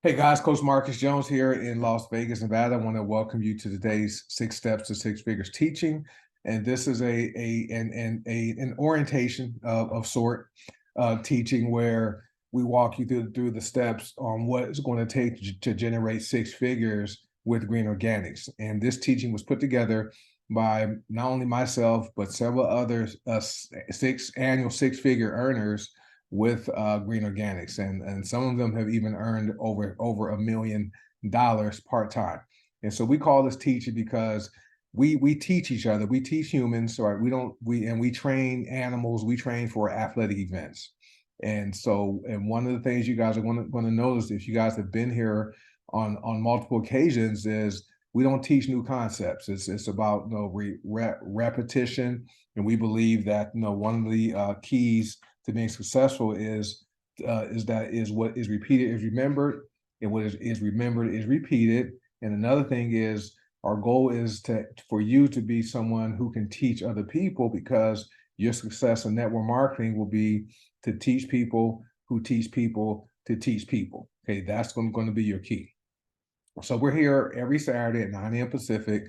Hey guys, Coach Marcus Jones here in Las Vegas, Nevada. I want to welcome you to today's Six Steps to Six Figures teaching, and this is an orientation of sort teaching where we walk you through the steps on what it's going to take to generate six figures with Green Organics. And this teaching was put together by not only myself but several other six-figure earners with Green Organics, and some of them have even earned over $1 million part-time. And so we call this teaching because we teach each other. We teach humans, right? We train animals. We train for athletic events. And so, and one of the things you guys are going to notice, if you guys have been here on multiple occasions, is we don't teach new concepts. It's about repetition, and we believe that one of the keys to being successful is what is repeated is remembered, and what is remembered is repeated. And another thing is our goal is for you to be someone who can teach other people, because your success in network marketing will be to teach people who teach people to teach people. Okay, that's going to be your key. So we're here every Saturday at 9 a.m. Pacific,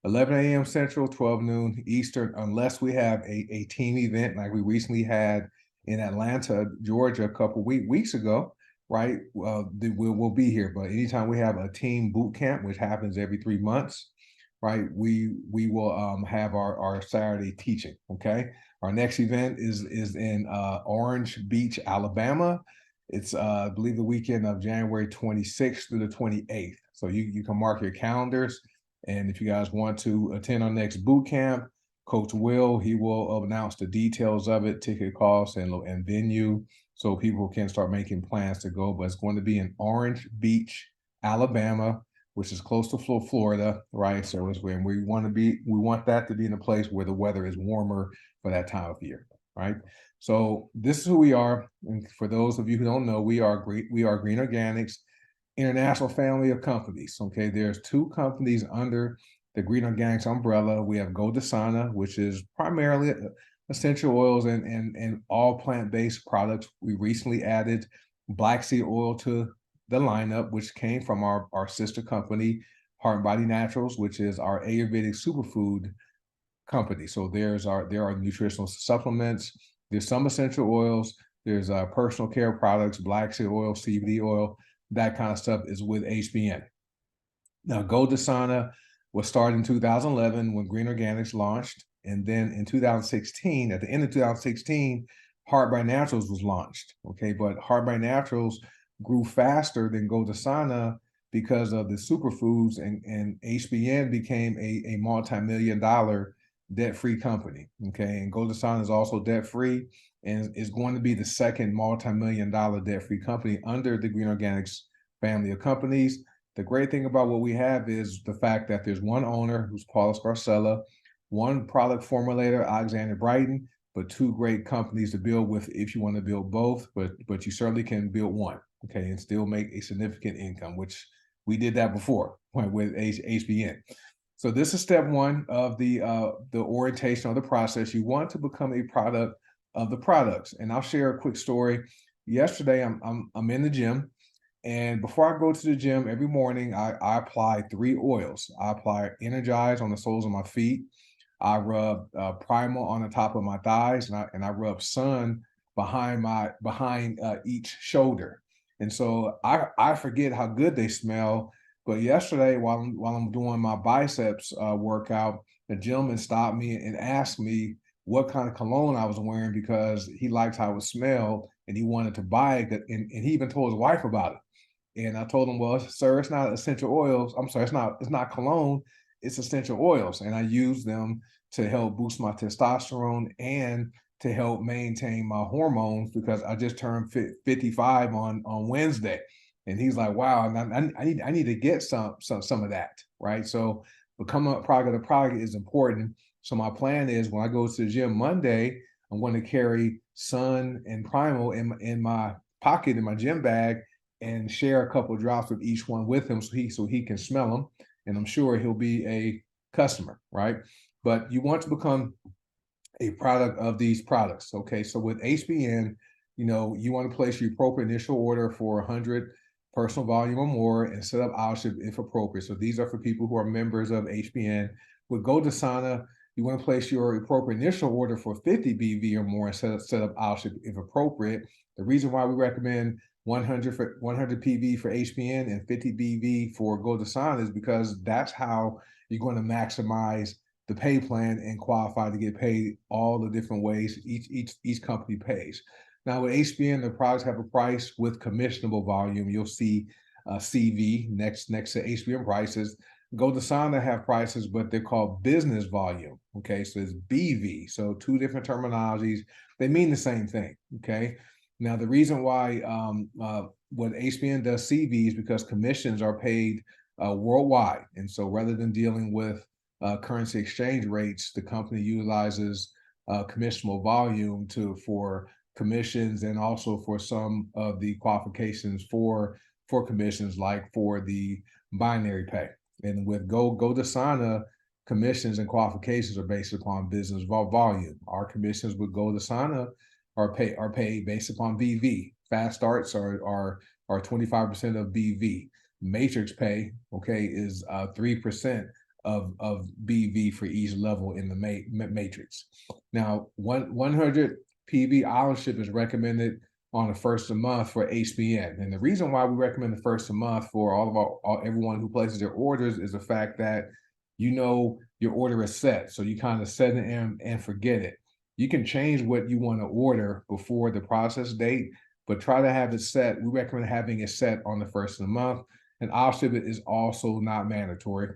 11 a.m. Central, 12 noon Eastern, unless we have a team event like we recently had in Atlanta, Georgia, a couple weeks ago, right? We'll be here. But anytime we have a team boot camp, which happens every 3 months, right, we will have our Saturday teaching. Okay, our next event is in Orange Beach, Alabama. It's I believe the weekend of January 26th through the 28th. So you can mark your calendars, and if you guys want to attend our next boot camp, Coach Will, he will announce the details of it, ticket costs and venue, so people can start making plans to go. But it's going to be in Orange Beach, Alabama, which is close to Florida, right? So it's when we want that to be in a place where the weather is warmer for that time of year, right? So this is who we are. And for those of you who don't know, we are Green Organics, international family of companies. Okay, there's two companies under the Green Organics umbrella. We have Godasana, which is primarily essential oils and all plant-based products. We recently added black seed oil to the lineup, which came from our sister company, Heart and Body Naturals, which is our Ayurvedic superfood company. So there are nutritional supplements, there's some essential oils, there's personal care products, black seed oil, CBD oil, that kind of stuff is with HBN. Now, Godasana was started in 2011 when Green Organics launched. And then in 2016, at the end of 2016, Heart by Naturals was launched. Okay, but Heart by Naturals grew faster than Godasana because of the superfoods, and HBN became a multi-million-dollar debt-free company. Okay, and Godasana is also debt-free and is going to be the second multi-million-dollar debt-free company under the Green Organics family of companies. The great thing about what we have is the fact that there's one owner, who's Paula Scarcella, one product formulator, Alexander Brighton, but two great companies to build with if you want to build both, but you certainly can build one, okay, and still make a significant income, which we did that before with HBN. So this is step one of the orientation of the process. You want to become a product of the products. And I'll share a quick story. Yesterday, I'm in the gym, and before I go to the gym every morning, I apply 3 oils. I apply Energize on the soles of my feet. I rub Primal on the top of my thighs, and I rub Sun behind each shoulder. And so I forget how good they smell. But yesterday, while I'm doing my biceps workout, the gentleman stopped me and asked me what kind of cologne I was wearing, because he liked how it smelled and he wanted to buy it. And he even told his wife about it. And I told him, well, sir, it's not essential oils. I'm sorry, it's not cologne, it's essential oils. And I use them to help boost my testosterone and to help maintain my hormones, because I just turned 55 on Wednesday. And he's like, wow, I need to get some of that, right? So becoming a product of the product is important. So my plan is, when I go to the gym Monday, I'm going to carry Sun and Primal in my pocket, in my gym bag, and share a couple of drops of each one with him, so he can smell them, and I'm sure he'll be a customer, right? But you want to become a product of these products, okay? So with HBN, you want to place your appropriate initial order for personal volume or more, and set up auto-ship if appropriate. So these are for people who are members of HBN. With GoDasana, you want to place your appropriate initial order for 50 BV or more and set up auto-ship if appropriate. The reason why we recommend 100 PV for HBN and 50 BV for GoDasana is because that's how you're going to maximize the pay plan and qualify to get paid all the different ways each company pays. Now with HBN, the products have a price with commissionable volume. You'll see CV next to HBN prices. GoDasana have prices, but they're called business volume. Okay, so it's BV. So two different terminologies. They mean the same thing. Okay. Now the reason why what HBN does CV is because commissions are paid worldwide, and so rather than dealing with currency exchange rates, the company utilizes commissionable volume for commissions and also for some of the qualifications for commissions, like for the binary pay. And with GoDasana, commissions and qualifications are based upon business volume. Our commissions with GoDasana are paid based upon BV. Fast starts are 25% of BV. Matrix pay, okay, is 3% of BV for each level in the matrix. Now, 100 PV auto-ship is recommended on the first of the month for HBN. And the reason why we recommend the first of the month for everyone who places their orders is the fact that your order is set. So you kind of set it and forget it. You can change what you want to order before the process date, but try to have it set. We recommend having it set on the first of the month. And auto-ship is also not mandatory.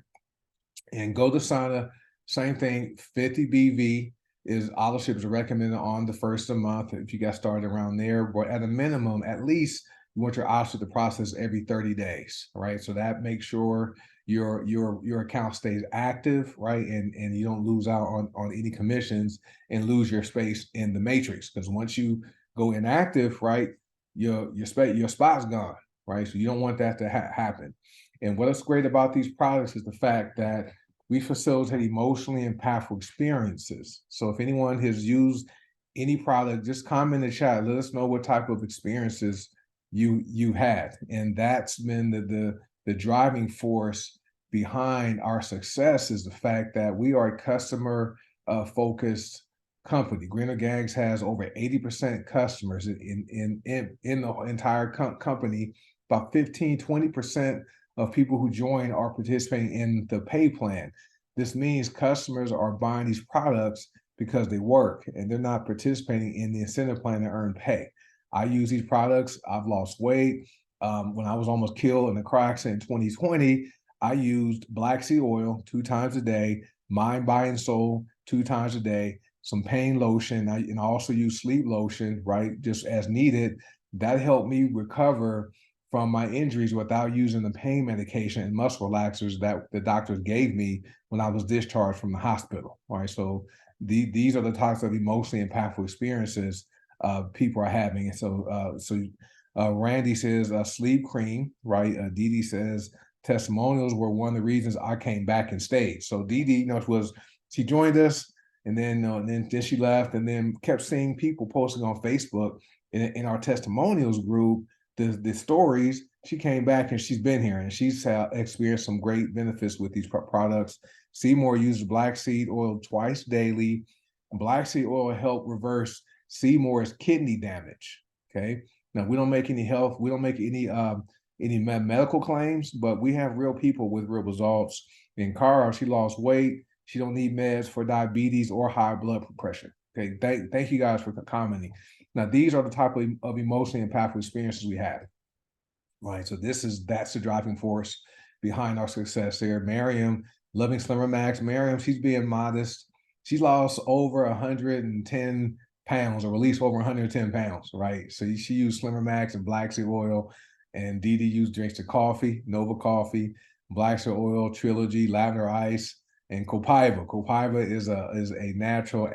And GoDasana, same thing, 50 BV is auto-ship is recommended on the first of the month if you got started around there. But at a minimum, at least you want your auto-ship to process every 30 days, right? So that makes sure your account stays active, right? And you don't lose out on any commissions and lose your space in the matrix. Because once you go inactive, right, your spot's gone, right? So you don't want that to happen. And what's great about these products is the fact that we facilitate emotionally impactful experiences. So if anyone has used any product, just comment in the chat. Let us know what type of experiences you had. And that's been the driving force behind our success, is the fact that we are a customer focused company. Green Organics has over 80% customers in the entire company. About 15-20% of people who join are participating in the pay plan. This means customers are buying these products because they work and they're not participating in the incentive plan to earn pay. I use these products. I've lost weight. When I was almost killed in a car accident in 2020, I used black seed oil 2 times a day, Mind, Body, and Soul 2 times a day, some pain lotion, and I also use sleep lotion, right, just as needed. That helped me recover from my injuries without using the pain medication and muscle relaxers that the doctors gave me when I was discharged from the hospital. All right, so these are the types of emotionally impactful experiences people are having. And so Randy says sleep cream, right? Dee says testimonials were one of the reasons I came back and stayed. So Dee, she joined us, and then she left, and then kept seeing people posting on Facebook in our testimonials group the stories. She came back and she's been here, and she's experienced some great benefits with these products. Seymour uses black seed oil twice daily. Black seed oil help reverse Seymour's kidney damage. Okay. Now we don't make any medical claims, but we have real people with real results. In Cara, she lost weight. She don't need meds for diabetes or high blood pressure. Okay. Thank you guys for commenting. Now, these are the type of emotionally impactful experiences we have, right? So that's the driving force behind our success there. Miriam, loving Slimmer Max. Miriam, she's being modest. She's lost over 110 pounds, or released over 110 pounds, right? So she used Slimmer Max and black seed oil, and Dee used drinks to coffee, Nova Coffee, black seed oil, Trilogy, lavender ice, and Copaiba. Copaiba is a natural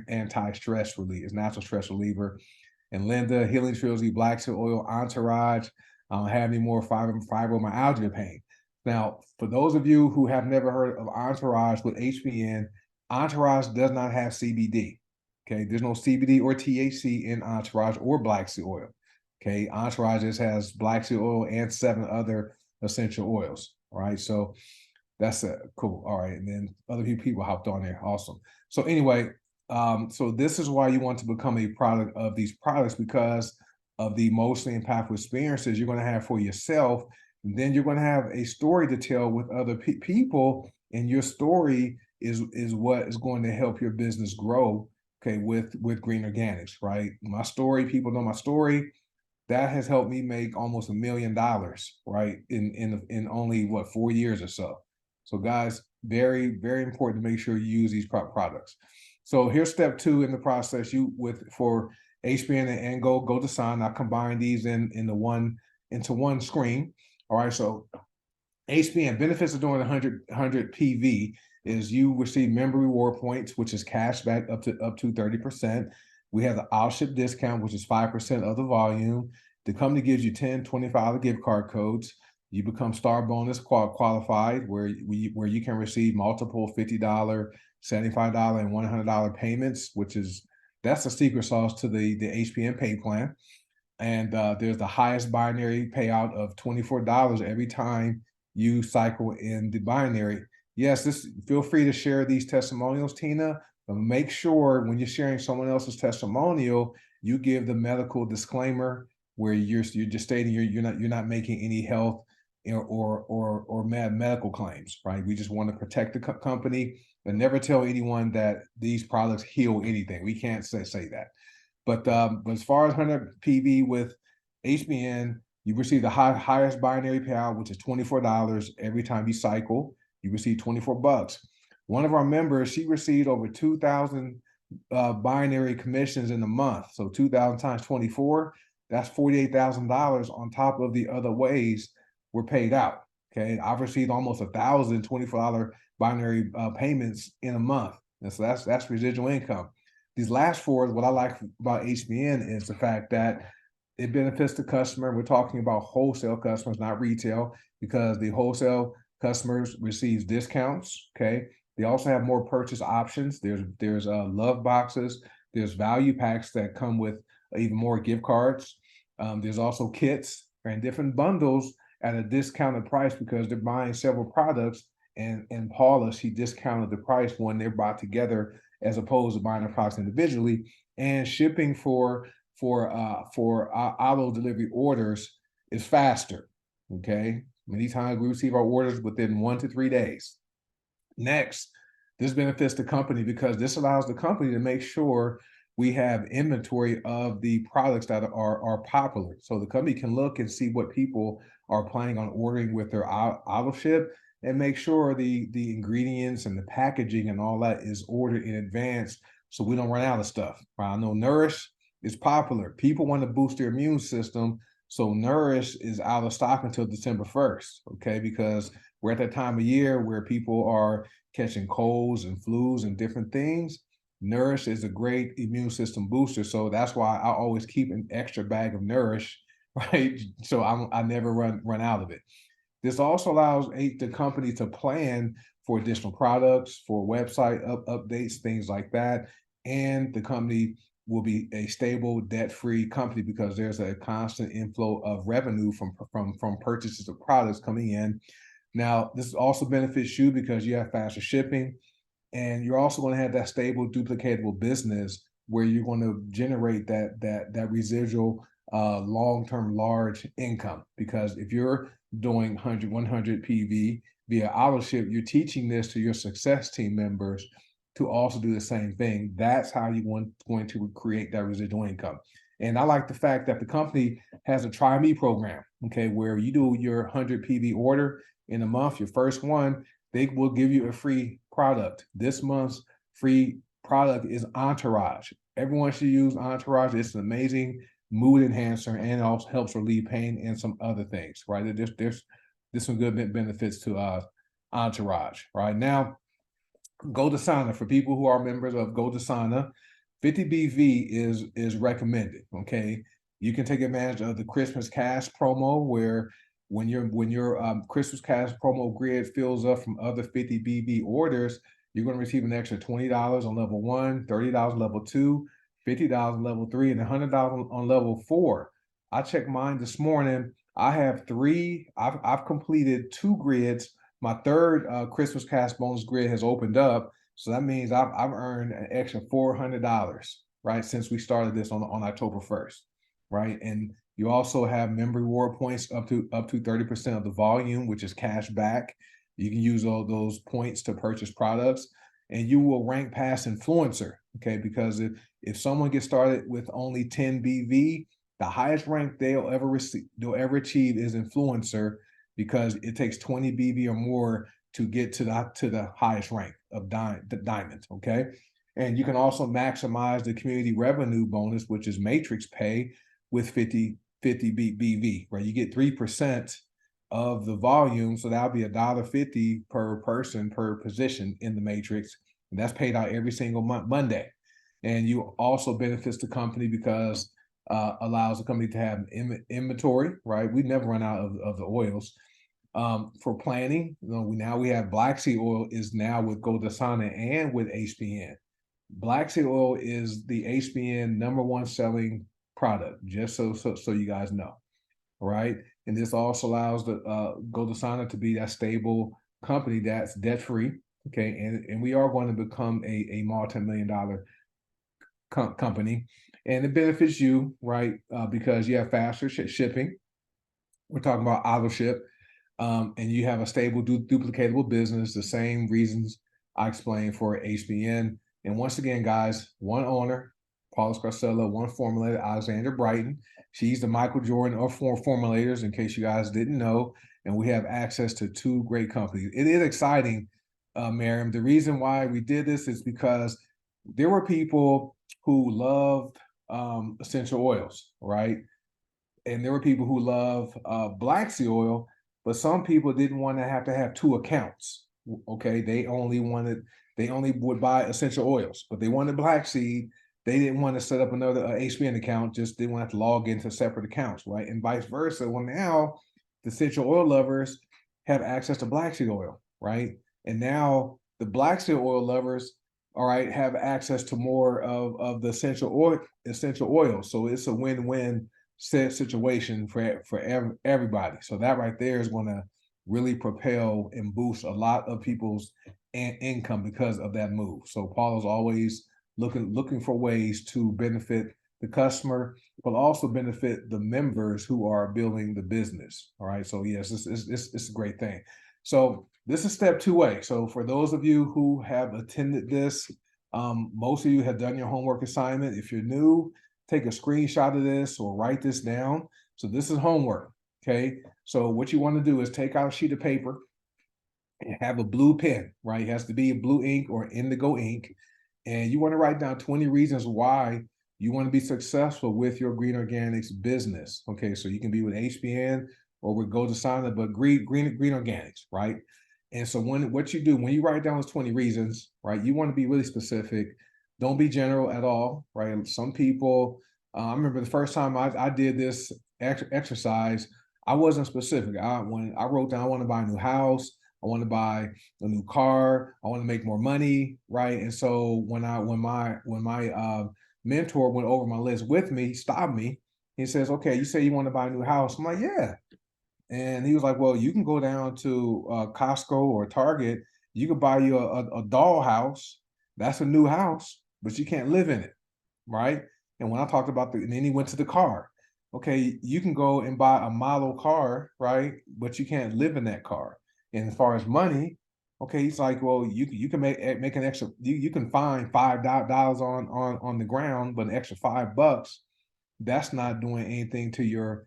anti-stress relief. It's natural stress reliever. And Linda, Healing Trilogy, black seed oil, Entourage. I don't have any more fibromyalgia pain. Now, for those of you who have never heard of Entourage with HBN, Entourage does not have CBD. Okay, there's no CBD or THC in Entourage or black seed oil. Okay, Entourage just has black seed oil and 7 other essential oils, right? So that's cool. All right, and then other people hopped on there. Awesome. So anyway, so this is why you want to become a product of these products, because of the emotionally impactful experiences you're going to have for yourself. And then you're going to have a story to tell with other people, and your story is what is going to help your business grow. Okay, with Green Organics, right? My story, people know my story. That has helped me make almost $1 million, right? In only what, 4 years or so. So guys, very, very important to make sure you use these products. So here's step 2 in the process. For HBN and GoDasana, I combine these into one screen. All right, so HBN benefits of doing 100 PV is you receive member reward points, which is cash back up to 30%. We have the I'll-Ship discount, which is 5% of the volume. The company gives you 10, $25 gift card codes. You become Star Bonus qualified, where you can receive multiple $50, $75, and $100 payments, that's the secret sauce to the HBN pay plan. And there's the highest binary payout of $24 every time you cycle in the binary. Yes, feel free to share these testimonials, Tina, but make sure when you're sharing someone else's testimonial, you give the medical disclaimer where you're just stating you're not making any health or medical claims, right? We just want to protect the company, but never tell anyone that these products heal anything. We can't say that. But as far as 100 PV with HBN, you receive the highest binary payout, which is $24 every time you cycle. You receive $24. One of our members, she received over 2,000 binary commissions in a month. So 2,000 times 24, that's $48,000 on top of the other ways we're paid out. Okay, I've received almost 1,000 $24 binary payments in a month, and so that's residual income. These last 4, what I like about HBN is the fact that it benefits the customer. We're talking about wholesale customers, not retail, because the wholesale customers receives discounts. Okay, they also have more purchase options. There's love boxes. There's value packs that come with even more gift cards. There's also kits and different bundles at a discounted price because they're buying several products. And Paula, she discounted the price when they're bought together as opposed to buying the products individually. And shipping for auto delivery orders is faster. Okay, many times we receive our orders within 1 to 3 days. Next, this benefits the company because this allows the company to make sure we have inventory of the products that are popular. So the company can look and see what people are planning on ordering with their auto ship and make sure the ingredients and the packaging and all that is ordered in advance so we don't run out of stuff. Right? I know Nourish is popular. People want to boost their immune system. So Nourish is out of stock until December 1st, okay? Because we're at that time of year where people are catching colds and flus and different things. Nourish is a great immune system booster. So that's why I always keep an extra bag of Nourish, right? So I never run out of it. This also allows the company to plan for additional products, for website updates, things like that. And the company will be a stable, debt-free company because there's a constant inflow of revenue from purchases of products coming in. Now, this also benefits you because you have faster shipping, and you're also going to have that stable, duplicatable business where you're going to generate that residual long-term large income. Because if you're doing 100 PV via auto ship, you're teaching this to your success team members to also do the same thing. That's how you're going to create that residual income. And I like the fact that the company has a Try Me program, okay, where you do your 100 PV order in a month, your first one, they will give you a free product. This month's free product is Entourage. Everyone should use Entourage. It's an amazing mood enhancer and it also helps relieve pain and some other things, right? There's some good benefits to Entourage, right? Now, GoDasana, for people who are members of GoDasana, 50 BV is recommended, okay? You can take advantage of the Christmas cash promo where when your Christmas cash promo grid fills up from other 50 BV orders, you're going to receive an extra $20 on level 1, $30 on level 2, $50 on level 3, and $100 on level 4. I checked mine this morning. I have three. I've completed 2 grids. My third Christmas Cash bonus grid has opened up, so that means I've earned an extra $400, right, since we started this on October 1st, right? And you also have member reward points up to 30% of the volume, which is cash back. You can use all those points to purchase products, and you will rank past influencer, okay? Because if someone gets started with only 10 BV, the highest rank they'll ever achieve is influencer, because it takes 20 BV or more to get to the highest rank of the diamond, okay? And you can also maximize the community revenue bonus, which is matrix pay, with 50 BV, right? You get 3% of the volume, so that'll be $1.50 per person per position in the matrix, and that's paid out every single Monday. And you also benefits the company because allows the company to have inventory, right? We never run out of the oils. For planning, we have Black Seed Oil is now with Goldasana and with HBN. Black Seed Oil is the HBN #1 selling product, just so you guys know, right? And this also allows the Goldasana to be that stable company that's debt free, okay? And we are going to become a multi-million-dollar company, and it benefits you, right? Because you have faster shipping. We're talking about auto ship, and you have a stable, duplicatable business. The same reasons I explained for HBN. And once again, guys, one owner, Paula Scarcella, one formulator, Alexandra Brighton. She's the Michael Jordan of formulators, in case you guys didn't know. And we have access to 2 great companies. It is exciting, Miriam. The reason why we did this is because there were people who loved essential oils, right? And there were people who love Black Seed Oil, but some people didn't want to have 2 accounts. Okay, they only would buy essential oils, but they wanted Black Seed. They didn't want to set up another HBN account, just didn't want to log into separate accounts, right? And vice versa. Well, now the essential oil lovers have access to Black Seed Oil, right? And now the Black Seed Oil lovers, all right, have access to more of the essential oil. So it's a win-win situation for everybody. So that right there is going to really propel and boost a lot of people's income because of that move. So Paul is always looking for ways to benefit the customer, but also benefit the members who are building the business. All right. So yes, it's a great thing. So this is step 2A. So for those of you who have attended this, most of you have done your homework assignment. If you're new, take a screenshot of this or write this down. So this is homework, okay? So what you want to do is take out a sheet of paper and have a blue pen, right? It has to be a blue ink or indigo ink. And you want to write down 20 reasons why you want to be successful with your green organics business. Okay, so you can be with HBN or with Goldasana, but green organics, right? And so what you do when you write down those 20 reasons, right? You want to be really specific. Don't be general at all, right? Some people, I remember the first time I did this exercise, I wasn't specific. When I wrote down, I want to buy a new house, I want to buy a new car, I want to make more money, right? And so when my mentor went over my list with me, he stopped me. He says, "Okay, you say you want to buy a new house." I'm like, "Yeah." And he was like, "Well, you can go down to Costco or Target. You can buy you a doll house. That's a new house, but you can't live in it, right?" And when I talked about and then he went to the car. Okay, you can go and buy a model car, right? But you can't live in that car. And as far as money, okay, he's like, "Well, you can make an extra. You can find $5 on the ground, but an extra $5, that's not doing anything to your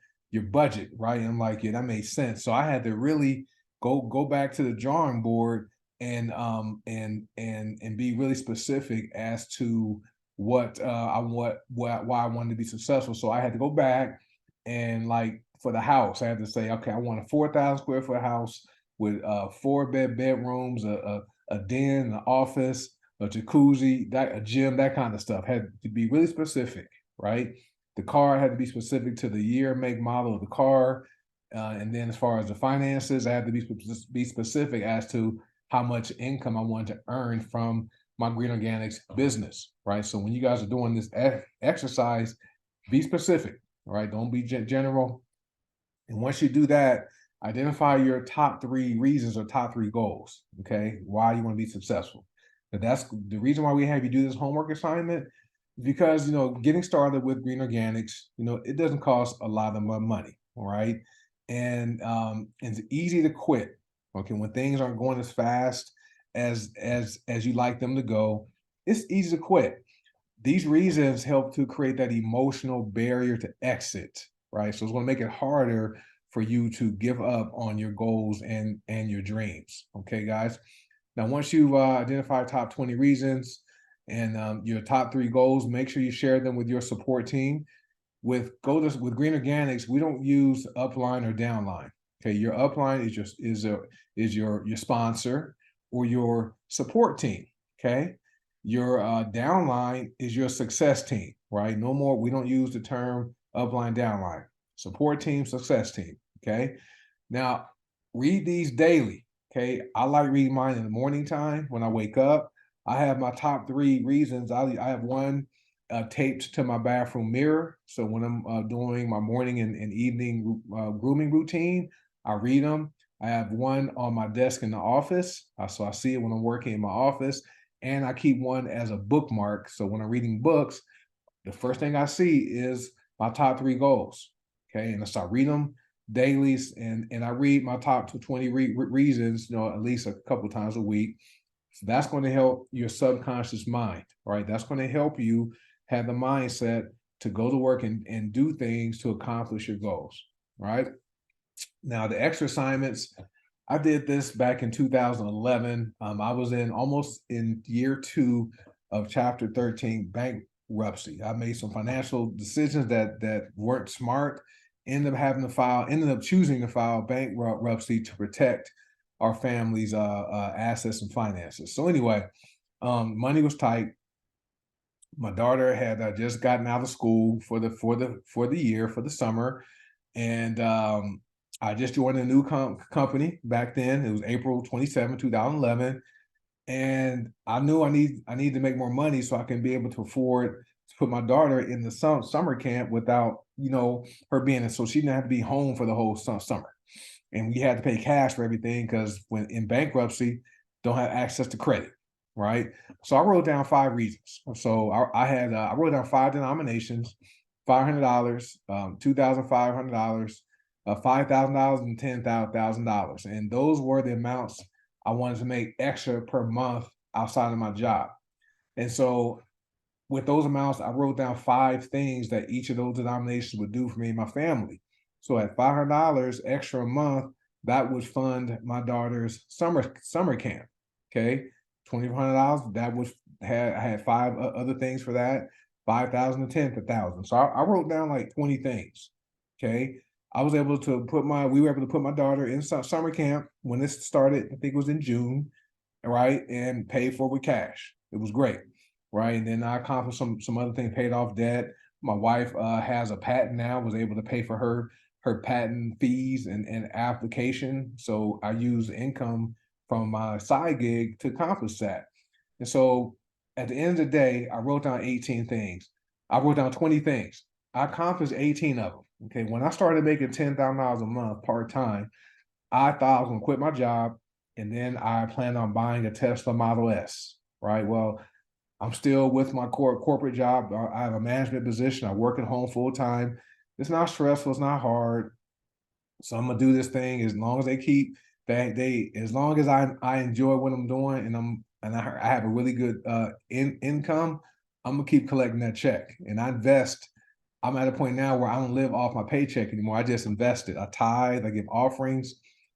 budget, right?" And I'm like, yeah, that made sense. So I had to really go back to the drawing board and be really specific as to what why I wanted to be successful. So I had to go back and, like, for the house, I had to say, okay, I want a 4,000 square foot house with 4 bedrooms, a den, an office, a jacuzzi, a gym, that kind of stuff. Had to be really specific, right? The car had to be specific to the year, make, model of the car. And then as far as the finances, I had to be specific as to how much income I wanted to earn from my green organics business, right? So when you guys are doing this exercise, be specific, All right, don't be general. And once you do that, identify your top 3 reasons or top 3 goals. Okay, why you want to be successful. But that's the reason why we have you do this homework assignment, because getting started with Green Organics, it doesn't cost a lot of money. All right, and it's easy to quit. Okay, when things aren't going as fast as you like them to go, it's easy to quit. These reasons help to create that emotional barrier to exit, right? So it's going to make it harder for you to give up on your goals and your dreams. Okay, guys. Now, once you've identified top 20 reasons and your top 3 goals, make sure you share them with your support team. With Green Organics, we don't use upline or downline. Okay, your upline is your sponsor or your support team. Okay, your downline is your success team, right? No more, we don't use the term upline, downline. Support team, success team, okay? Now, read these daily, okay? I like reading mine in the morning time when I wake up. I have my top 3 reasons. I have one taped to my bathroom mirror. So when I'm doing my morning and evening grooming routine, I read them. I have one on my desk in the office. So I see it when I'm working in my office. And I keep one as a bookmark. So when I'm reading books, the first thing I see is my top 3 goals. Okay. And I start reading them daily. And I read my top 20 reasons, at least a couple times a week. So that's going to help your subconscious mind. Right. That's going to help you have the mindset to go to work and do things to accomplish your goals. Right. Now, the extra assignments, I did this back in 2011. I was almost in year 2 of chapter 13, bankruptcy. I made some financial decisions that weren't smart. Ended up choosing to file bankruptcy to protect our family's assets and finances. So anyway, money was tight. My daughter had just gotten out of school for the summer, and I just joined a new company back then. It was April 27, 2011. And I knew I need to make more money so I can be able to afford to put my daughter in the summer camp without, her being in. So she didn't have to be home for the whole summer. And we had to pay cash for everything because when in bankruptcy, don't have access to credit, right? So I wrote down 5 reasons. So I wrote down 5 denominations: $500, $2,500, $5,000, and $10,000. And those were the amounts I wanted to make extra per month outside of my job. And so with those amounts, I wrote down 5 things that each of those denominations would do for me and my family. So at $500 extra a month, that would fund my daughter's summer camp. Okay, $2,500. I had 5 other things for that. 5,000 to 10,000. So I wrote down like 20 things. Okay, we were able to put my daughter in summer camp when this started. I think it was in June, right, and paid for it with cash. It was great, right? And then I accomplished some other things, paid off debt. My wife has a patent now, was able to pay for her patent fees and application. So I use income from my side gig to accomplish that. And so at the end of the day, I wrote down 18 things. I wrote down 20 things. I accomplished 18 of them. Okay. When I started making $10,000 a month part-time, I thought I was going to quit my job. And then I planned on buying a Tesla Model S, right? Well, I'm still with my corporate job. I have a management position. I work at home full time. It's not stressful. It's not hard. So I'm gonna do this thing as long as they keep as long as I enjoy what I'm doing and I have a really good income. I'm gonna keep collecting that check and I invest. I'm at a point now where I don't live off my paycheck anymore. I just invest it. I tithe. I give offerings.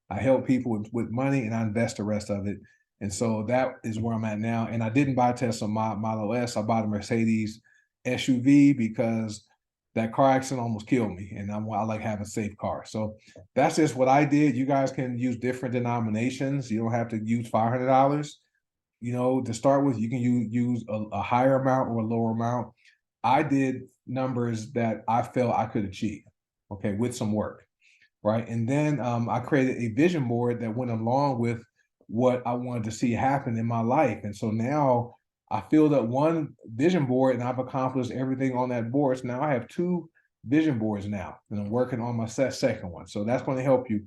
I help people with money, and I invest the rest of it. And so that is where I'm at now. And I didn't buy a Tesla Model S. I bought a Mercedes SUV because that car accident almost killed me. And I like having a safe car. So that's just what I did. You guys can use different denominations. You don't have to use $500. To start with, you can use a higher amount or a lower amount. I did numbers that I felt I could achieve, okay, with some work, right? And then I created a vision board that went along with what I wanted to see happen in my life. And so now I filled up one vision board and I've accomplished everything on that board. So now I have 2 vision boards now, and I'm working on my second one. So that's going to help you,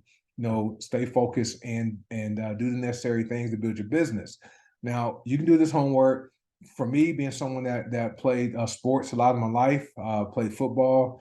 stay focused and do the necessary things to build your business. Now you can do this homework. For me, being someone that played sports a lot of my life, played football,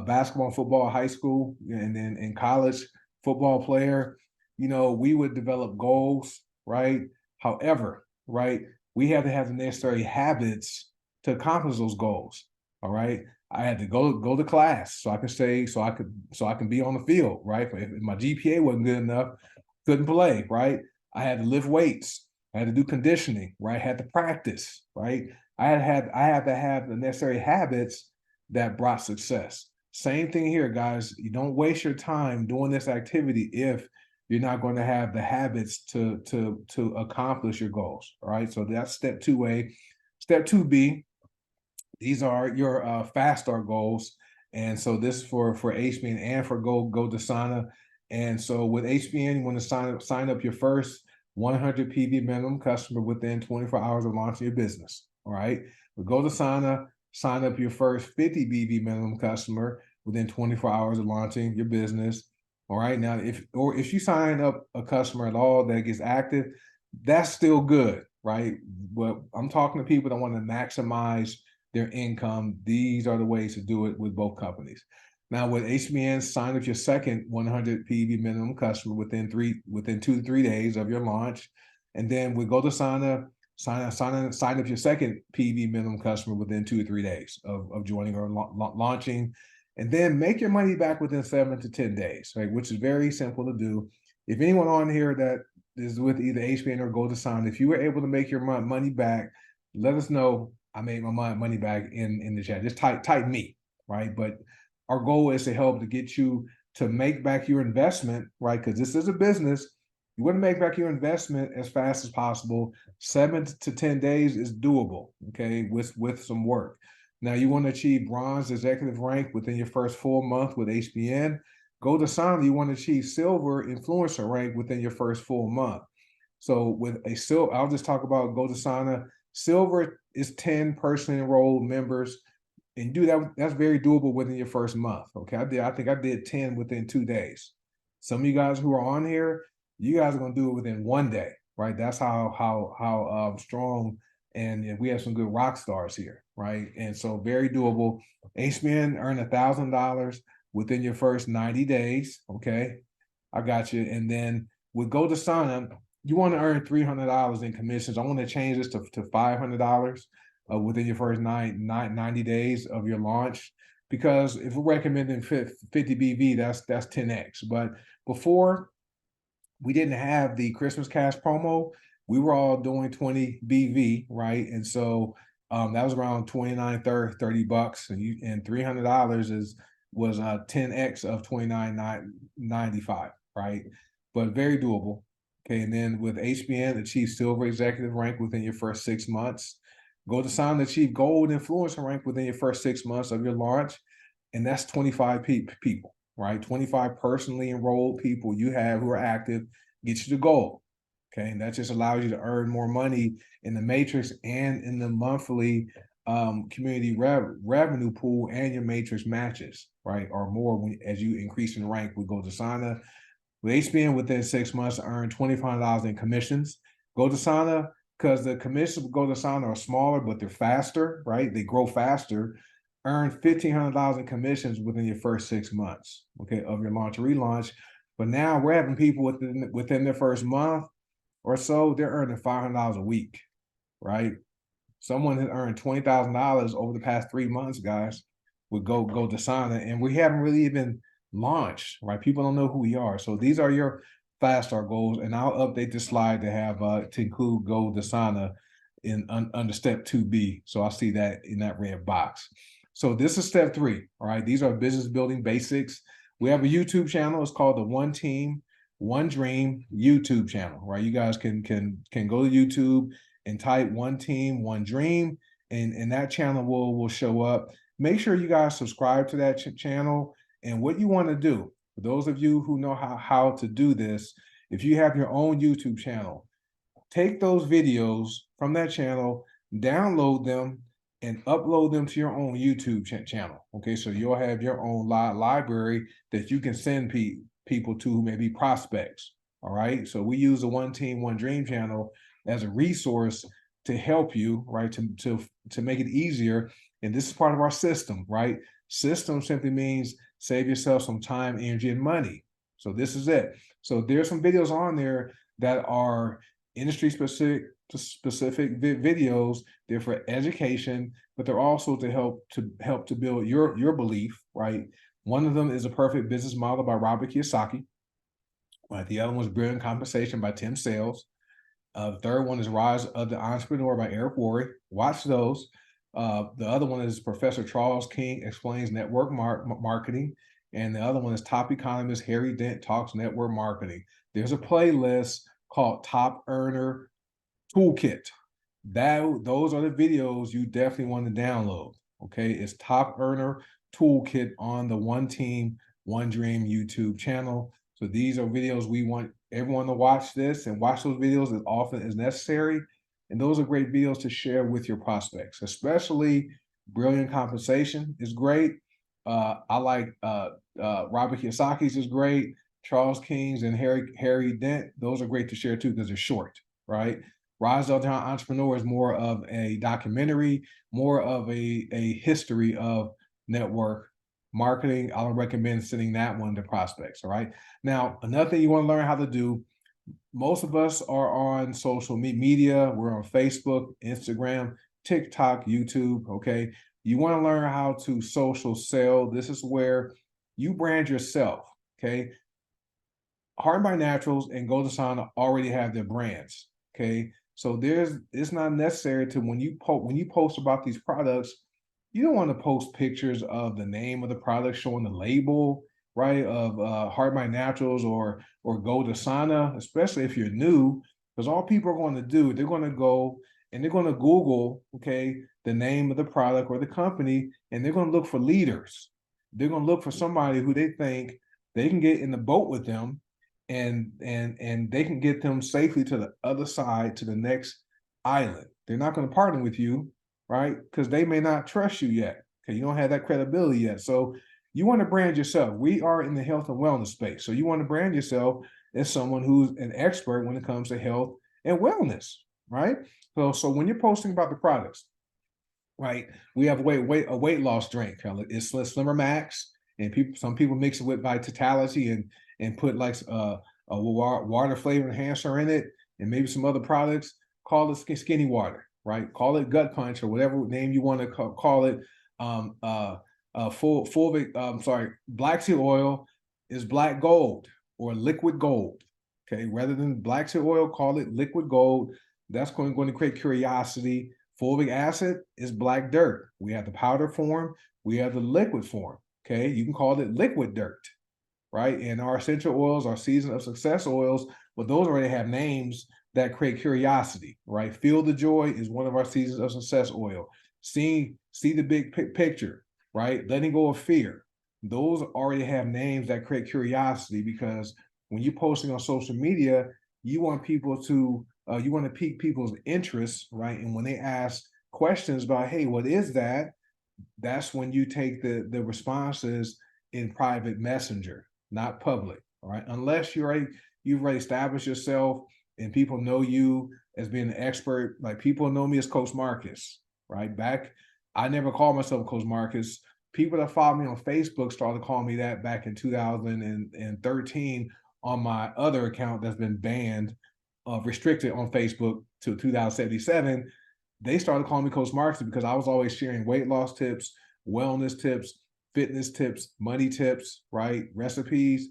basketball, football, high school, and then in college, football player. We would develop goals, right? However, right, we have to have the necessary habits to accomplish those goals. All right. I had to go to class so I could stay, so I can be on the field, right? If my GPA wasn't good enough, couldn't play, right? I had to lift weights. I had to do conditioning, right? I had to practice, right? I had to have the necessary habits that brought success. Same thing here, guys. You don't waste your time doing this activity if you're not going to have the habits to accomplish your goals. All right. So that's step 2A. Step 2B, these are your fast start goals. And so this for HBN and for Go Dasana. And so with HBN, you want to sign up your first 100 PV minimum customer within 24 hours of launching your business. All right. With Go Dasana, sign up your first 50 BV minimum customer within 24 hours of launching your business. All right. Now, if you sign up a customer at all that gets active, that's still good, right? But I'm talking to people that want to maximize their income. These are the ways to do it with both companies. Now with HBN, sign up your second 100 PV minimum customer within 2 to 3 days of your launch. And then with Go Dasana, sign up your second PV minimum customer within 2 to 3 days of joining or launching. And then make your money back within 7 to 10 days, right? Which is very simple to do. If anyone on here that is with either HBN or Go Dasana, if you were able to make your money back, let us know. I made my money back in the chat. Just type me, right? But our goal is to help to get you to make back your investment, right? Because this is a business. You want to make back your investment as fast as possible. 7 to 10 days is doable, okay, with some work. Now you want to achieve bronze executive rank within your first full month with HBN. Go Dasana, you want to achieve silver influencer rank within your first full month. So with I'll just talk about Go Dasana. Silver is 10 personally enrolled members, and that's very doable within your first month. Okay, I think I did 10 within 2 days. Some of you guys who are on here, you guys are gonna do it within 1 day, right? That's how strong, and we have some good rock stars here, right? And so very doable. HBN earn $1,000 within your first 90 days. Okay, I got you. And then with Go Dasana, you want to earn $300 in commissions. I want to change this to $500 within your first 90 days of your launch, because if we're recommending 50 BV, that's 10x. But before, we didn't have the Christmas cash promo. We were all doing 20 BV, right? And so that was around 29, 30 bucks, and $300 was 10x of 29.95, right? But very doable. Okay, and then with HBN, achieve silver executive rank within your first 6 months. Go Dasana, achieve gold influencer rank within your first 6 months of your launch, and that's 25 people, right? 25 personally enrolled people you have who are active, get you to gold. Okay, and that just allows you to earn more money in the matrix and in the monthly community revenue pool, and your matrix matches, right, or more as you increase in rank with Go Dasana. With HBN, within 6 months, earn $2,500 in commissions. Go Dasana, because the commissions with Go Dasana are smaller, but they're faster, right? They grow faster. Earn $1,500 in commissions within your first 6 months, okay, of your launch or relaunch. But now we're having people within their first month or so, they're earning $500 a week, right? Someone has earned $20,000 over the past 3 months, guys, with Go Dasana, and we haven't really even launched, right? People don't know who we are. So these are your fast start goals, and I'll update this slide to have to include Go Dasana under step 2B. So I'll see that in that red box. So this is step 3. All right, these are business building basics. We have a YouTube channel. It's called the One Team, One Dream YouTube channel, right? You guys can go to YouTube and type One Team, One Dream, and that channel will show up. Make sure you guys subscribe to that channel. And what you want to do, for those of you who know how to do this, if you have your own YouTube channel, take those videos from that channel, download them, and upload them to your own YouTube channel. Okay, so you'll have your own library that you can send people to who may be prospects. All right, so we use the One Team, One Dream channel as a resource to help you, right, to make it easier. And this is part of our system, right? System simply means save yourself some time, energy, and money. So this is it. So there's some videos on there that are industry specific videos. They're for education, but they're also to help to build your belief, right? One of them is A Perfect Business Model by Robert Kiyosaki. Right. The other one is Brilliant Compensation by Tim Sales. The third one is Rise of the Entrepreneur by Eric Worre. Watch those. The other one is Professor Charles King Explains Network Marketing. And the other one is Top Economist Harry Dent Talks Network Marketing. There's a playlist called Top Earner Toolkit. Those are the videos you definitely want to download. Okay, it's Top Earner Toolkit on the One Team, One Dream YouTube channel. So these are videos we want everyone to watch this and watch those videos as often as necessary. And those are great videos to share with your prospects, especially Brilliant Compensation is great. I like Robert Kiyosaki's is great. Charles King's and Harry Dent, those are great to share too because they're short, right? Rise of the Entrepreneur is more of a documentary, more of a history of network marketing. I would recommend sending that one to prospects. All right. Now, another thing you want to learn how to do, most of us are on social media. We're on Facebook, Instagram, TikTok, YouTube. Okay. You want to learn how to social sell. This is where you brand yourself. Okay. Hard by Naturals and Golden Sana already have their brands. Okay. So it's not necessary to when you post about these products, you don't want to post pictures of the name of the product showing the label, right? Of Hard by Naturals or Golden Sana, especially if you're new, because all people are going to do, they're going to go and they're going to Google, okay, the name of the product or the company, and they're going to look for leaders. They're going to look for somebody who they think they can get in the boat with them and they can get them safely to the other side, to the next island. They're not going to partner with you, right? Because they may not trust you yet. Okay, you don't have that credibility yet. So you want to brand yourself. We are in the health and wellness space. So you want to brand yourself as someone who's an expert when it comes to health and wellness, right? So when you're posting about the products, right? We have a weight loss drink. It's Slimmer Max, and some people mix it with Vitality and put like a water flavor enhancer in it, and maybe some other products. Call it Skinny Water, right? Call it Gut Punch or whatever name you want to call it. Black seed oil is black gold or liquid gold. Okay, rather than black seed oil, call it liquid gold. That's going to create curiosity. Fulvic acid is black dirt. We have the powder form, we have the liquid form. Okay, you can call it liquid dirt, right? And our essential oils, our season of success oils, but those already have names that create curiosity, right? Feel the Joy is one of our seasons of success oil. See the big picture, right? Letting go of fear. Those already have names that create curiosity because when you're posting on social media, you want people to you want to pique people's interest, right? And when they ask questions about, hey, what is that? That's when you take the responses in private messenger, not public, all right? Unless you've already established yourself and people know you as being an expert. Like people know me as Coach Marcus, right? I never called myself Coach Marcus. People that follow me on Facebook started calling me that back in 2013 on my other account that's been banned, restricted on Facebook to 2077. They started calling me Coach Marcus because I was always sharing weight loss tips, wellness tips, fitness tips, money tips, right? Recipes.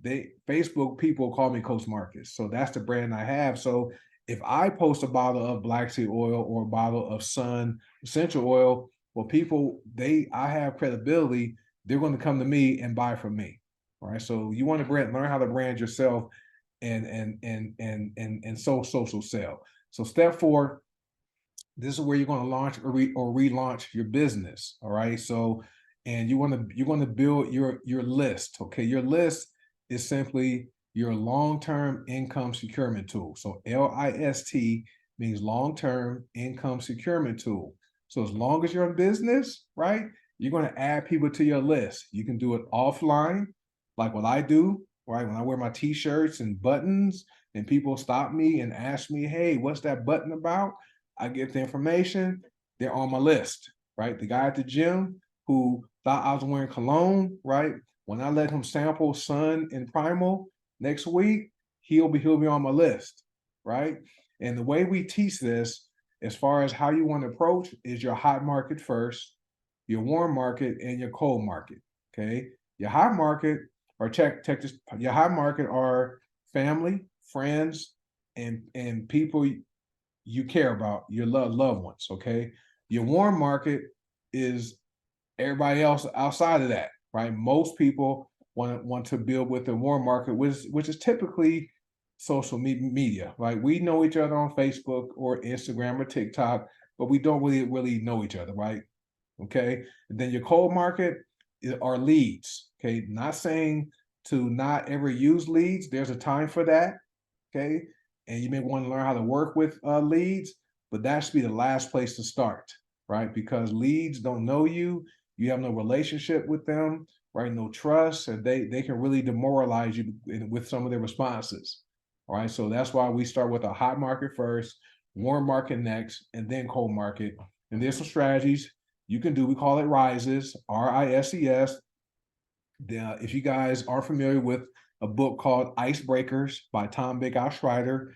Facebook people call me Coach Marcus. So that's the brand I have. So if I post a bottle of black seed oil or a bottle of Sun essential oil, well, I have credibility. They're going to come to me and buy from me. All right. So you want to learn how to brand yourself and social sell. So step 4, this is where you're going to launch or relaunch your business. All right. So, and you're going to build your list. Okay. Your list is simply your long-term income securement tool. So LIST means long-term income securement tool. So as long as you're in business, right, you're going to add people to your list. You can do it offline, like what I do, right? When I wear my t-shirts and buttons and people stop me and ask me, hey, what's that button about? I get the information. They're on my list, right? The guy at the gym who thought I was wearing cologne, right? When I let him sample Sun and Primal next week, he'll be on my list, right? And the way we teach this, as far as how you want to approach, is your hot market first, your warm market, and your cold market. Okay, your hot market or check this. Your hot market are family, friends, and people you care about, your loved ones. Okay, your warm market is everybody else outside of that, right? Most people want to build with the warm market, which is typically social media, right? We know each other on Facebook or Instagram or TikTok, but we don't really know each other, right? Okay. And then your cold market are leads. Okay. Not saying to not ever use leads. There's a time for that. Okay. And you may want to learn how to work with leads, but that should be the last place to start, right? Because leads don't know you. You have no relationship with them, right? No trust, and they can really demoralize you with some of their responses. All right. So that's why we start with a hot market first, warm market next, and then cold market. And there's some strategies you can do. We call it RISES, RISES. If you guys are familiar with a book called Icebreakers by Tom Big Al Schreider,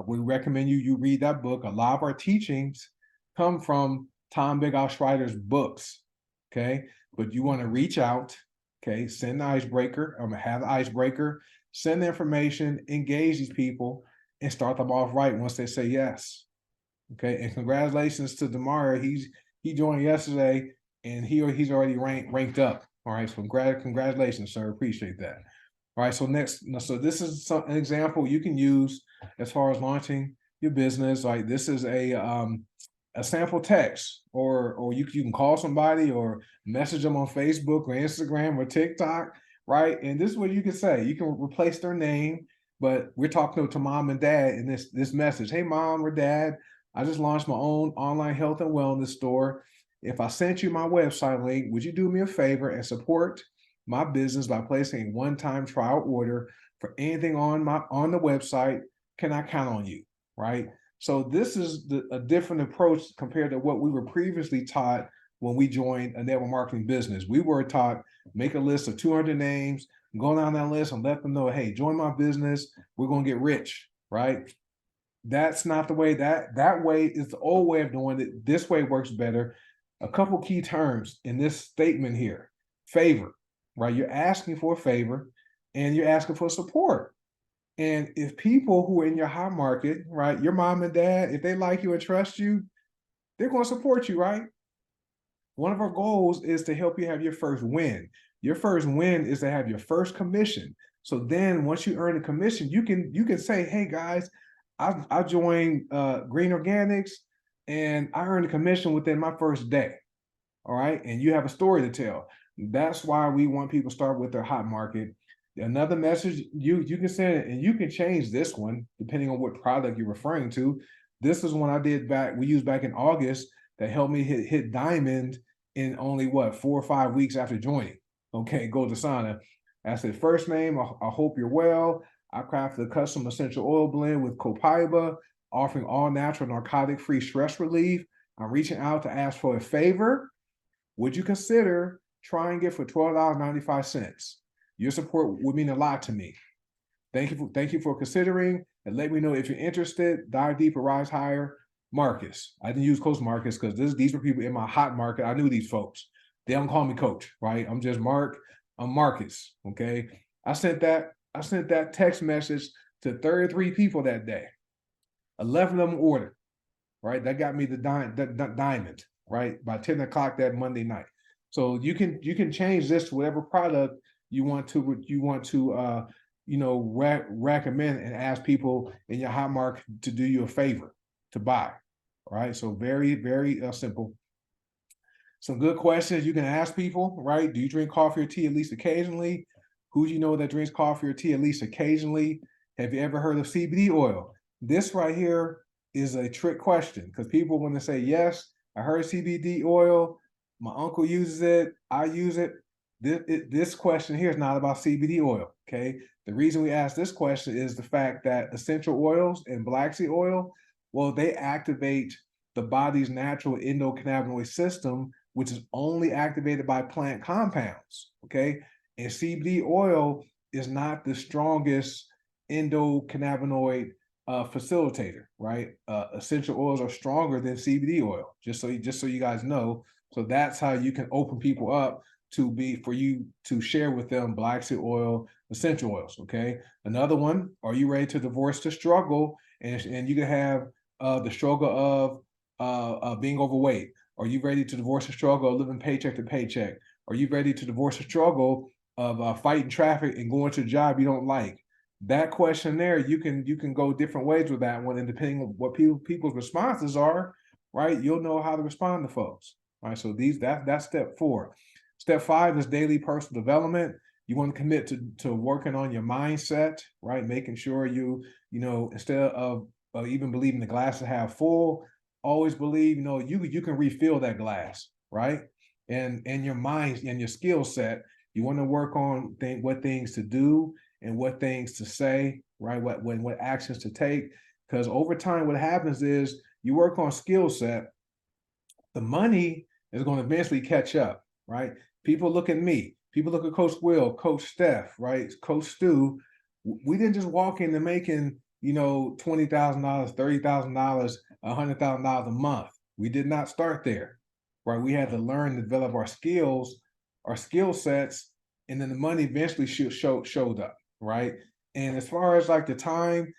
we recommend you read that book. A lot of our teachings come from Tom Big Al Schreider's books. Okay, but you want to reach out. Okay, send the icebreaker. I'm gonna have the icebreaker. Send the information. Engage these people and start them off right once they say yes. Okay, and congratulations to Demar. He joined yesterday, and he's already ranked up. All right, so congratulations, sir. Appreciate that. All right, so so this is an example you can use as far as launching your business. Like this is a sample text, or you can call somebody or message them on Facebook or Instagram or TikTok, right? And this is what you can say. You can replace their name, but we're talking to mom and dad in this message. Hey, mom or dad, I just launched my own online health and wellness store. If I sent you my website link, would you do me a favor and support my business by placing a one-time trial order for anything on the website? Can I count on you? Right? So this is a different approach compared to what we were previously taught when we joined a network marketing business. We were taught make a list of 200 names, go down that list and let them know, hey, join my business. We're going to get rich, right? That's not the way. That way is the old way of doing it. This way works better. A couple key terms in this statement here: favor, right? You're asking for a favor and you're asking for support. And if people who are in your hot market, right, your mom and dad, if they like you and trust you, they're going to support you, right? One of our goals is to help you have your first win. Your first win is to have your first commission. So then once you earn a commission, you can say, hey guys, I joined Green Organics and I earned a commission within my first day. All right. And you have a story to tell. That's why we want people to start with their hot market. Another message you can send it, and you can change this one depending on what product you're referring to. This is one we used back in August that helped me hit diamond in only 4 or 5 weeks after joining. Okay, Gold Asana. I said, first name, I hope you're well. I crafted a custom essential oil blend with Copaiba, offering all natural narcotic-free stress relief. I'm reaching out to ask for a favor. Would you consider trying it for $12.95? Your support would mean a lot to me. Thank you for considering, and let me know if you're interested. Dive deeper, rise higher. Marcus. I didn't use Coach Marcus because these were people in my hot market. I knew these folks. They don't call me Coach, right? I'm just Mark. I'm Marcus. Okay. I sent that text message to 33 people that day. 11 of them ordered. Right. That got me the diamond, right, by 10 o'clock that Monday night. So you can change this to whatever product you want to recommend and ask people in your hot market to do you a favor to buy. All right. So very, very simple. Some good questions you can ask people, right? Do you drink coffee or tea at least occasionally? Who do you know that drinks coffee or tea at least occasionally? Have you ever heard of CBD oil? This right here is a trick question because people, when they say yes, I heard CBD oil. My uncle uses it. I use it. This question here is not about CBD oil. Okay. The reason we ask this question is the fact that essential oils and black seed oil, well, they activate the body's natural endocannabinoid system, which is only activated by plant compounds. Okay. And CBD oil is not the strongest endocannabinoid facilitator, right? Essential oils are stronger than CBD oil, just so you guys know. So that's how you can open people up for you to share with them black seed oil, essential oils. Okay. Another one, are you ready to divorce the struggle? And you can have the struggle of being overweight. Are you ready to divorce the struggle of living paycheck to paycheck? Are you ready to divorce the struggle of fighting traffic and going to a job you don't like? That question there, you can go different ways with that one, and depending on what people's responses are, right, you'll know how to respond to folks. Right. So that's step 4. Step 5 is daily personal development. You want to commit to working on your mindset, right? Making sure instead of even believing the glass is half full, always believe, you can refill that glass, right? And your mind and your skill set, you want to work on what things to do and what things to say, right? What actions to take. Because over time, what happens is you work on skill set, the money is going to eventually catch up, right? People look at me. People look at Coach Will, Coach Steph, right? Coach Stu. We didn't just walk into making, $20,000, $30,000, $100,000 a month. We did not start there, right? We had to learn to develop our skills, our skill sets, and then the money eventually showed up, right? And as far as like the time,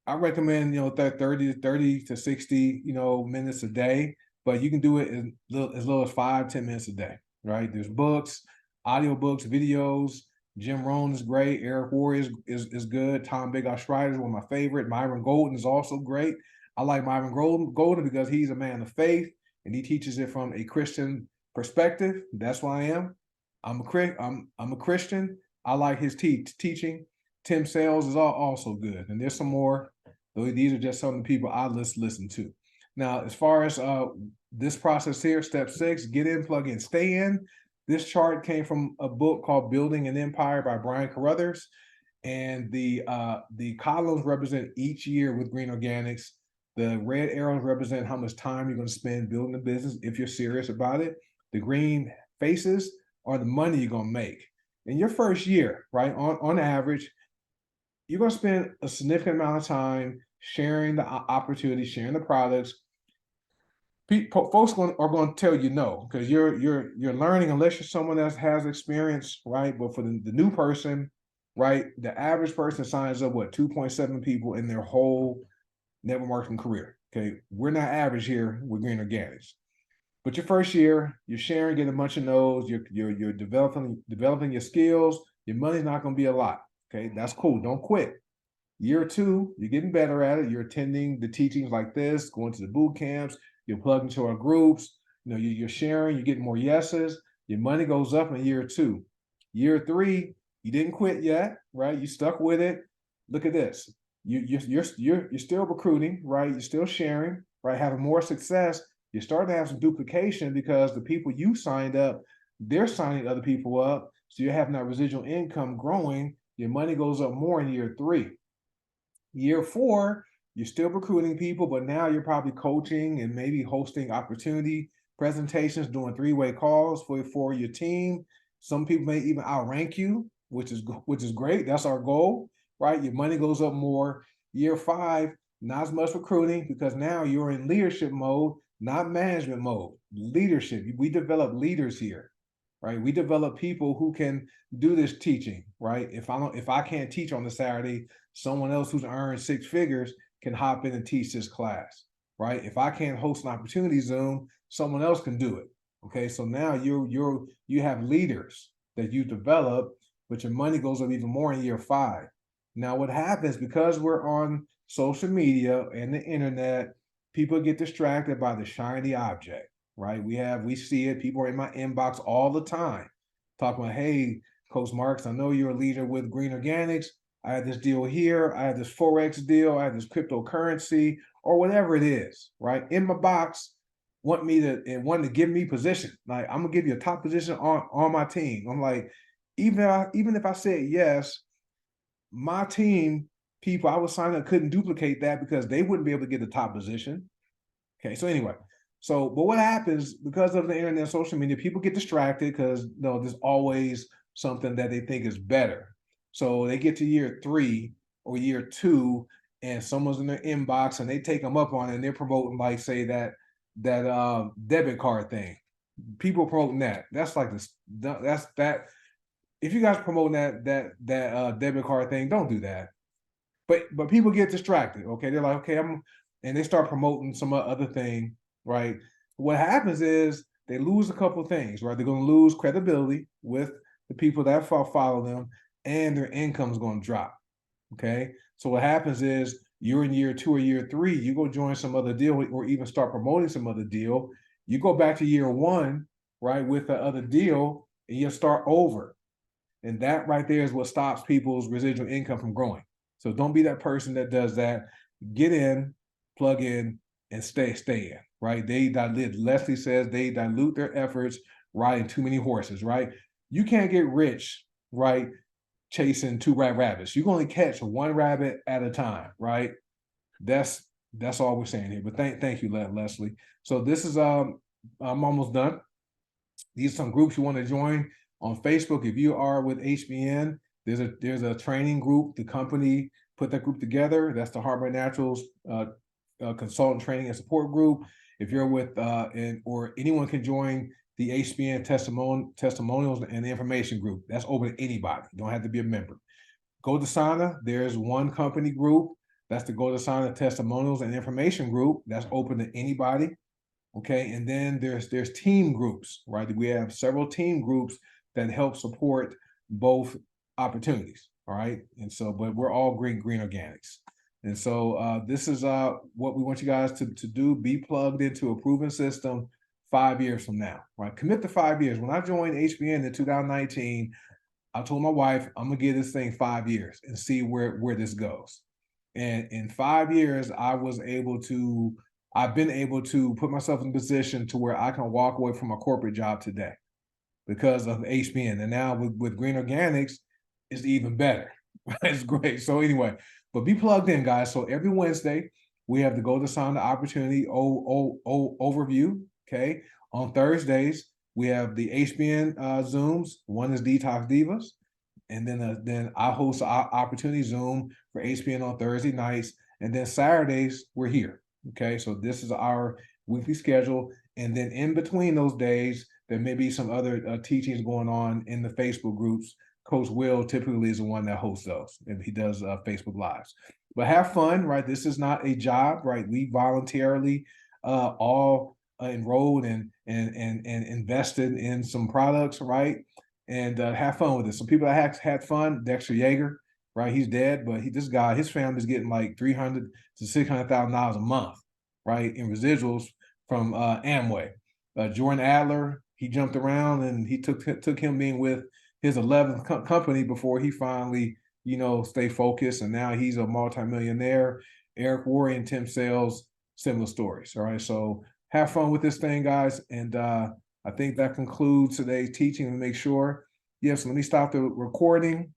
I recommend, that 30 to 60, minutes a day, but you can do it as little as 5-10 minutes a day, right? There's books, audiobooks, videos. Jim Rohn is great. Eric Worre is good. Tom Big Ostrider is one of my favorite. Myron Golden is also great. I like Myron Golden because he's a man of faith and he teaches it from a Christian perspective. That's what I am. I'm a Christian. I like his teaching. Tim Sales is also good, and there's some more. These are just some of the people I listen to. Now, as far as this process here, step 6, get in, plug in, stay in. This chart came from a book called Building an Empire by Brian Carruthers. And the columns represent each year with Green Organics. The red arrows represent how much time you're going to spend building the business if you're serious about it. The green faces are the money you're going to make. In your first year, right, on average, you're going to spend a significant amount of time sharing the opportunities, sharing the products. Folks are going to tell you no, because you're learning unless you're someone that has experience, right? But for the new person, right, the average person signs up 2.7 people in their whole network marketing career. Okay, we're not average here with Green Organics. But your first year, you're sharing, getting a bunch of no's, you're developing your skills. Your money's not going to be a lot. Okay, that's cool. Don't quit. Year 2, you're getting better at it. You're attending the teachings like this, going to the boot camps. You're plugged into our groups. You're sharing. You're getting more yeses. Your money goes up in year 2. Year 3, you didn't quit yet, right? You stuck with it. Look at this. You're still recruiting, right? You're still sharing, right? Having more success. You're starting to have some duplication because the people you signed up, they're signing other people up. So you're having that residual income growing. Your money goes up more in year 3. Year 4, you're still recruiting people, but now you're probably coaching and maybe hosting opportunity presentations, doing 3-way calls for your team. Some people may even outrank you, which is great. That's our goal, right? Your money goes up more. Year 5, not as much recruiting because now you're in leadership mode, not management mode. Leadership. We develop leaders here, right? We develop people who can do this teaching, right? If I can't teach on the Saturday, someone else who's earned 6 figures can hop in and teach this class, right? If I can't host an opportunity Zoom, someone else can do it. Okay, so now you have leaders that you develop, but your money goes up even more in year 5. Now, what happens because we're on social media and the internet, people get distracted by the shiny object, right? We see it. People are in my inbox all the time talking about, hey, Coach Marks, I know you're a leader with Green Organics. I had this deal here. I had this Forex deal. I had this cryptocurrency or whatever it is, right? In my box, want me to and wanting to give me position. Like, I'm gonna give you a top position on my team. I'm like, even if I said yes, my team people I was signing up couldn't duplicate that because they wouldn't be able to get the top position. Okay, so anyway, but what happens because of the internet and social media, people get distracted because there's always something that they think is better. So they get to year 3 or year 2, and someone's in their inbox and they take them up on it, and they're promoting, like, say that debit card thing. People promoting that. That's like this. That's that. If you guys promoting that debit card thing, don't do that. But people get distracted. Okay, they're like, okay, and they start promoting some other thing, right? What happens is they lose a couple things, right? They're going to lose credibility with the people that follow them, and their income is going to drop. Okay, so what happens is you're in year 2 or year 3, you go join some other deal or even start promoting some other deal. You go back to year 1, right, with the other deal, and you start over. And that right there is what stops people's residual income from growing. So don't be that person that does that. Get in, plug in, and stay in, right? They dilute, Leslie says they dilute their efforts riding too many horses, right? You can't get rich, right, chasing 2 rabbits. You can only catch 1 rabbit at a time, right? That's all we're saying here. But thank you, Leslie. So this is I'm almost done. These are some groups you want to join on Facebook. If you are with HBN, there's a training group. The company put that group together. That's the Heartbrand Naturals Consultant Training and Support Group. If you're with or anyone can join the HBN testimonials and the information group. That's open to anybody. You don't have to be a member. Go to Sana. There's one company group. That's the Go to Sana testimonials and information group. That's open to anybody. Okay, and then there's team groups, right? We have several team groups that help support both opportunities. All right, and so, but we're all green organics. And so this is what we want you guys to do. Be plugged into a proven system 5 years from now, right? Commit to 5 years. When I joined HBN in 2019, I told my wife, I'm gonna give this thing 5 years and see where this goes. And in 5 years, I've been able to put myself in a position to where I can walk away from a corporate job today because of HBN. And now with Green Organics, it's even better. It's great. So anyway, but be plugged in, guys. So every Wednesday, we have the Go to Sana Opportunity overview. Okay. On Thursdays, we have the HBN Zooms. One is Detox Divas. And then I host an Opportunity Zoom for HBN on Thursday nights. And then Saturdays, we're here. Okay, so this is our weekly schedule. And then in between those days, there may be some other teachings going on in the Facebook groups. Coach Will typically is the one that hosts those, and he does Facebook Lives. But have fun, right? This is not a job, right? We voluntarily all enrolled and invested in some products, right? And have fun with it. Some people that had fun, Dexter Yeager, right? He's dead, but this guy, his family's getting like $300,000 to $600,000 a month, right, in residuals from Amway. Jordan Adler, he jumped around and he took him being with his 11th company before he finally, stayed focused, and now he's a multimillionaire. Eric Worre and Tim Sales, similar stories. All right, so have fun with this thing, guys, and I think that concludes today's teaching. And make sure, yes, let me stop the recording.